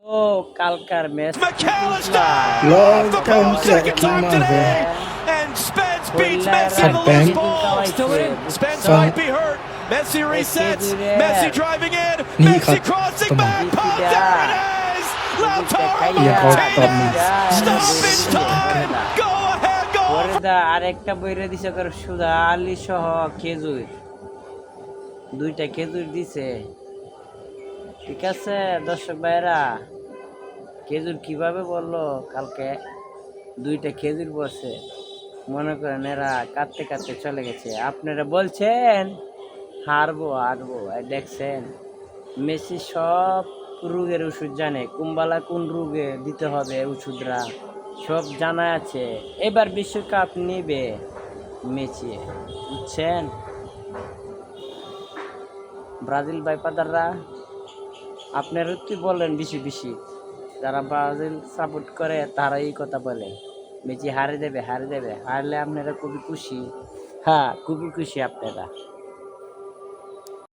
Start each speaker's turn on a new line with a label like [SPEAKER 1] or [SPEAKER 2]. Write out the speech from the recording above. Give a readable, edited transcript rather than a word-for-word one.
[SPEAKER 1] ও কালকার match
[SPEAKER 2] Long time tracking Marvel.
[SPEAKER 3] And Spence beats Messi in the
[SPEAKER 2] Bang.
[SPEAKER 3] loose ball. Still in. Spence
[SPEAKER 2] Bang.
[SPEAKER 3] might be hurt. Messi resets. Messi driving in.
[SPEAKER 2] Ni
[SPEAKER 3] Messi
[SPEAKER 2] kat-
[SPEAKER 3] crossing
[SPEAKER 2] tamam.
[SPEAKER 3] back. Oh, there it is. Lautaro
[SPEAKER 2] Iya,
[SPEAKER 3] Martinez.
[SPEAKER 2] tamam.
[SPEAKER 3] Stoppage time. Go ahead, go.
[SPEAKER 1] পরে দা আরেকটা বইরে দিছে করে সুধা আলী সহ খেজুর, দুইটা খেজুর দিছে। ঠিক আছে দর্শক ভাইরা, খেজুর কিভাবে বললো কালকে দুইটা খেজুর বসে, মনে করেন এরা কাঁদতে কাঁদতে চলে গেছে। আপনারা বলছেন হারবো হারবো, দেখছেন মেসি সব রোগের ওষুধ জানে, কুম্বালা কোন রোগে দিতে হবে ওষুধরা সব জানা আছে। এবার বিশ্বকাপ নিবে মেসি, বুঝছেন? ব্রাজিল ভাইপাদাররা আপনারা কি বলেন বেশি বেশি, যারা ব্রাজিল সাপোর্ট করে তারা এই কথা বলে মেসি হারে দেবে হারে দেবে, হারলে আপনারা খুবই খুশি। হ্যাঁ খুবই খুশি আপনারা।